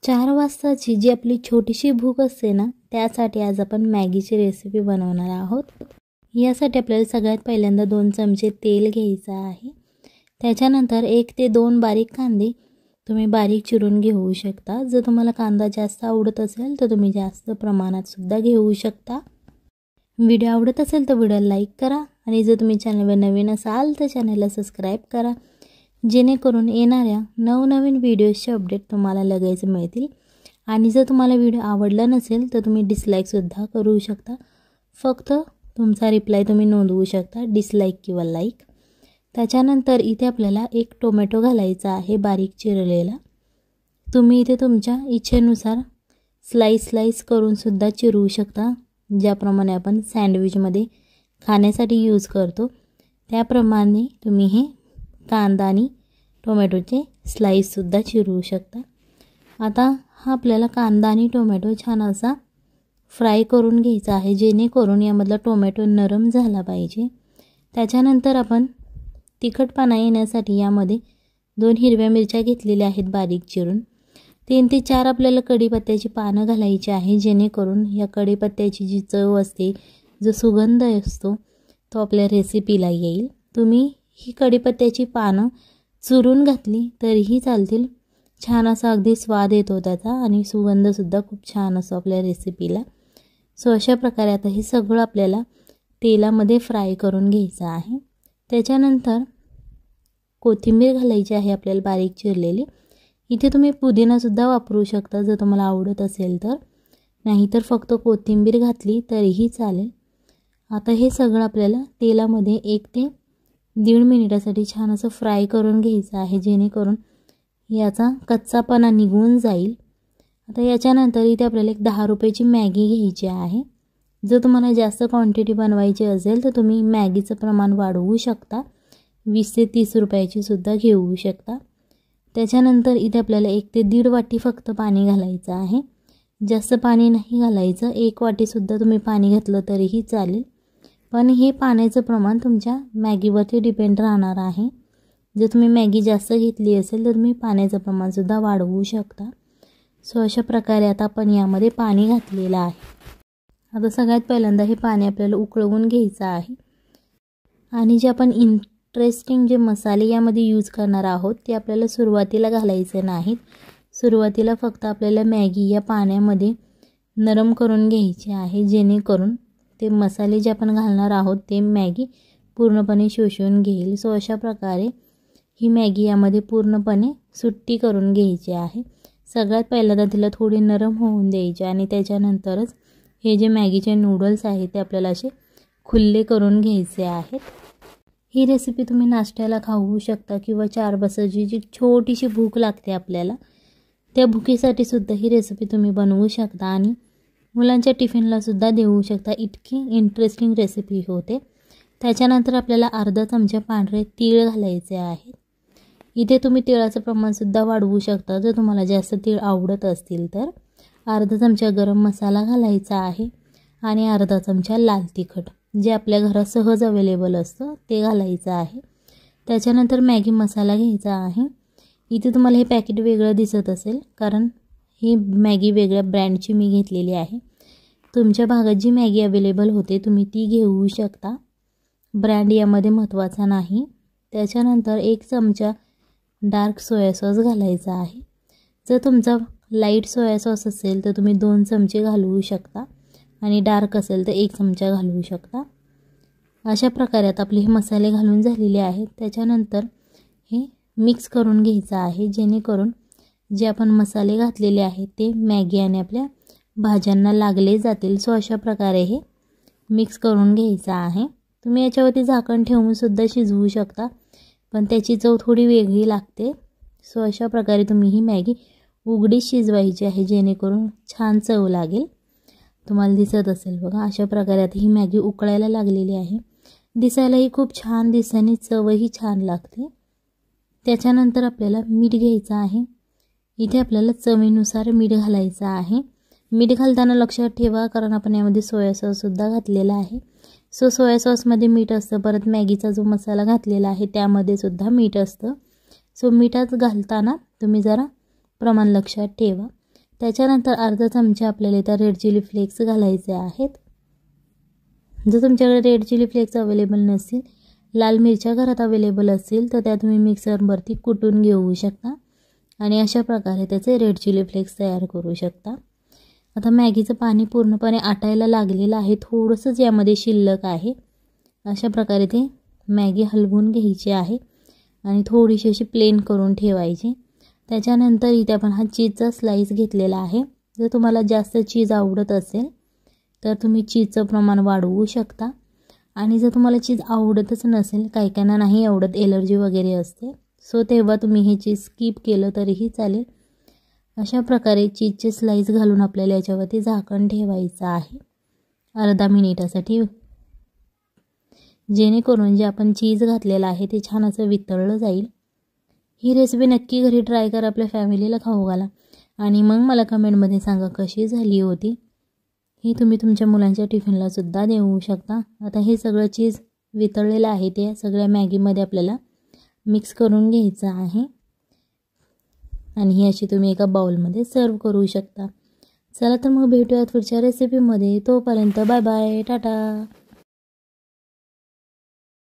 4 वाजताची जी आपली छोटीशी भूक असते ना, त्यासाठी आज आपण मॅगीची रेसिपी बनवणार आहोत। यासाठी आपल्याला सगळ्यात पहिल्यांदा 2 चमचे तेल घ्यायचं आहे। त्याच्यानंतर 1 ते 2 बारीक कांदे तुम्ही बारीक चिरून घेऊ शकता। जर तुम्हाला कांदा जास्त आवडत असेल तर तुम्ही जास्त प्रमाणात सुद्धा घेऊ शकता। व्हिडिओ आवडत असेल तर व्हिडिओला लाईक करा आणि जर तुम्ही चॅनलवर नवीन असाल तर चॅनलला सबस्क्राइब करा, जेणेकरून येणाऱ्या नवनवीन व्हिडिओजचे अपडेट तुम्हाला लगेच मिळतील। आणि जर तुम्हाला व्हिडिओ आवडला नसेल तर तुम्ही डिसलाईक सुद्धा करू शकता। फक्त तुमचा रिप्लाय तुम्ही नोंदवू शकता, डिसलाईक किंवा लाईक। त्याच्यानंतर इथे आपल्याला 1 टोमॅटो घालायचा आहे बारीक चिरलेला। तुम्ही इथे तुमच्या इच्छेनुसार स्लाइस करून सुद्धा चिरवू शकता, ज्याप्रमाणे आपण सँडविचमध्ये खाण्यासाठी यूज करतो त्याप्रमाणे तुम्ही हे कांदा आणि टोमॅटोचे स्लाइस सुद्धा चिरवू शकता। आता हा आपल्याला कांदा आणि टोमॅटो छान असा फ्राय करून घ्यायचा आहे, जेणेकरून यामधला टोमॅटो नरम झाला पाहिजे। त्याच्यानंतर आपण तिखटपणा येण्यासाठी यामध्ये 2 हिरव्या मिरच्या घेतलेल्या आहेत बारीक चिरून। 3 ते 4 आपल्याला कढीपत्त्याची पानं घालायची आहे, जेणेकरून या कढीपत्त्याची जी चव असते, जो सुगंध असतो तो आपल्या रेसिपीला येईल। तुम्ही ही कढीपत्त्याची पानं चुरून घातली तरीही चालतील, छान असा अगदी स्वाद येतो त्याचा आणि सुगंध सुद्धा खूप छान असतो आपल्या रेसिपीला। सो अशा प्रकारे आता हे सगळं आपल्याला तेलामध्ये फ्राय करून घ्यायचं आहे। त्याच्यानंतर कोथिंबीर घालायची आहे आपल्याला बारीक चिरलेली। इथे तुम्ही पुदिना सुद्धा वापरू शकता जर तुम्हाला आवडत असेल तर, नाहीतर फक्त कोथिंबीर घातली तरीही चालेल। आता हे सगळं आपल्याला तेलामध्ये 1 ते 1.5 मिनिटासाठी छान असं फ्राय करून घ्यायचं आहे, जेणेकरून याचा कच्चापणा निघून जाईल। आता याच्यानंतर इथे आपल्याला 10 रुपयाची मॅगी घ्यायची आहे। जर तुम्हाला जास्त क्वांटिटी बनवायची असेल तर तुम्ही मॅगीचं प्रमाण वाढवू शकता, 20 ते 30 रुपयाची सुद्धा घेऊ शकता। त्याच्यानंतर इथे आपल्याला 1 ते 1.5 वाटी फक्त पाणी घालायचं आहे, जास्त पाणी नाही घालायचं। 1 वाटी सुद्धा तुम्ही पाणी घातलं तरीही चालेल, पण हे पाण्याचं प्रमाण तुमच्या मॅगीवरती डिपेंड राहणार आहे। जर तुम्ही मॅगी जास्त घेतली असेल तर तुम्ही पाण्याचं प्रमाण सुद्धा वाढवू शकता। सो अशा प्रकारे आता आपण यामध्ये पाणी घातलेलं आहे। आता सगळ्यात पहिल्यांदा हे पाणी आपल्याला उकळवून घ्यायचं आहे आणि जे आपण इंटरेस्टिंग जे मसाले यामध्ये यूज करणार आहोत ते आपल्याला सुरुवातीला घालायचे नाहीत। सुरुवातीला फक्त आपल्याला मॅगी या पाण्यामध्ये नरम करून घ्यायची आहे, जेणेकरून ते मसाले जे आपण घालणार आहोत ते मॅगी पूर्णपणे शोषून घेईल। सो अशा प्रकारे ही मॅगी यामध्ये पूर्णपणे सुट्टी करून घ्यायची आहे। सगळ्यात पहिल्यांदा तिला थोडी नरम होऊन द्यायची आणि त्याच्यानंतरच हे जे मॅगीचे नूडल्स आहेत ते आपल्याला असे खुल्ले करून घ्यायचे आहेत। ही रेसिपी तुम्ही नाश्त्याला खाऊ शकता किंवा 4 वाजताची जी छोटीशी भूक लागते आपल्याला, त्या भुकेसाठी सुद्धा ही रेसिपी तुम्ही बनवू शकता आणि मुलांच्या टिफिनला सुद्धा देऊ शकता। इतकी इंटरेस्टिंग रेसिपी होते। त्याच्यानंतर आपल्याला अर्धा चमचा पांढरे तीळ घालायचे आहेत। इथे तुम्ही तिळाचं प्रमाण सुद्धा वाढवू शकता जर तुम्हाला जास्त तीळ आवडत असतील तर। अर्धा चमचा गरम मसाला घालायचा आहे आणि अर्धा चमचा लाल तिखट, जे आपल्या घरात सहज अवेलेबल असतं ते घालायचं आहे। त्याच्यानंतर मॅगी मसाला घ्यायचा आहे। इथे तुम्हाला हे पॅकेट वेगळं दिसत असेल, कारण ही मॅगी वेगळ्या ब्रँडची मी घेतलेली आहे। तुमच्या भागात जी मॅगी अवेलेबल होते तुम्ही ती घेऊ शकता, ब्रँड यामध्ये महत्त्वाचा नाही। त्याच्यानंतर 1 चमचा डार्क सोया सॉस घालायचा आहे। जर तुमचा लाईट सोया सॉस असेल तर तुम्ही 2 चमचे घालवू शकता आणि डार्क असेल तर 1 चमचा घालवू शकता। अशा प्रकारे आता आपले हे मसाले घालून झालेले आहेत। त्याच्यानंतर हे मिक्स करून घ्यायचं आहे, जेणेकरून जे आपण मसाले घातलेले आहेत ते मॅगी आणि आपल्या भाज्यांना लागले जातील। सो अशा प्रकारे हे मिक्स करून घ्यायचं आहे। तुम्ही याच्यावरती झाकण ठेवून सुद्धा शिजवू शकता, पण त्याची चव थोडी वेगळी लागते। सो अशा प्रकारे तुम्ही ही मॅगी उघडीच शिजवायची आहे, जेणेकरून छान चव लागेल। तुम्हाला दिसत असेल बघा, अशा प्रकारे आता ही मॅगी उकळायला लागलेली आहे। दिसायलाही खूप छान दिसते आणि चवही छान लागते। त्याच्यानंतर आपल्याला मीठ घ्यायचं आहे। इथे आपल्याला चवीनुसार मीठ घालायचं आहे। मीठ घालताना लक्षात ठेवा, कारण आपण यामध्ये सोया सॉस सुद्धा घातलेला आहे। सो सोया सॉसमध्ये मीठ असतं, परत मॅगीचा जो मसाला घातलेला आहे त्यामध्ये सुद्धा मीठ असतं। सो मीठात घालताना तुम्ही जरा प्रमाण लक्षात ठेवा। त्याच्यानंतर अर्धा चमचा आपल्याला इथं रेड चिली फ्लेक्स घालायचे आहेत. जर तुमच्याकडे रेड चिली फ्लेक्स अवेलेबल नसेल, लाल मिरच्या घरात अवेलेबल असतील तर त्या तुम्ही मिक्सरवरती कुटून घेऊ शकता आणि अशा प्रकारे त्याचे रेड चिली फ्लेक्स तयार करू शकता. आता मॅगीचं पाणी पूर्णपणे आटायला लागलेलं आहे, थोडंसंच यामध्ये शिल्लक आहे. अशा प्रकारे ते मॅगी हलवून घ्यायची आहे आणि थोडीशी अशी प्लेन करून ठेवायची. त्याच्यानंतर इथे आपण हा चीजचा स्लाइस घेतलेला आहे. जर तुम्हाला जास्त चीज आवडत असेल तर तुम्ही चीजचं प्रमाण वाढवू शकता आणि जर तुम्हाला चीज आवडतच नसेल, काही काहींना नाही आवडत, एलर्जी वगैरे असते, सो तेव्हा तुम्ही हे चीज स्किप केलं तरीही चालेल. अशा प्रकारे चीजचे स्लाइस घालून आपल्याला याच्यावरती झाकण ठेवायचं आहे अर्धा मिनिटासाठी, जेणेकरून जे आपण चीज घातलेलं आहे ते छान असं वितळलं जाईल. ही रेसिपी नक्की घरी ट्राय करा, आपल्या फॅमिलीला खाऊ घाला आणि मग मला कमेंटमध्ये सांगा कशी झाली होती. ही तुम्ही तुमच्या मुलांच्या टिफिनला सुद्धा देऊ शकता. आता हे सगळं चीज वितळलेलं आहे ते सगळ्या मॅगीमध्ये आपल्याला मिक्स करून घ्यायचं आहे आणि ही अशी तुम्ही एका बाउलमध्ये सर्व करू शकता. चला तर मग भेटूयात पुढच्या रेसिपीमध्ये. तोपर्यंत बाय बाय, टाटा.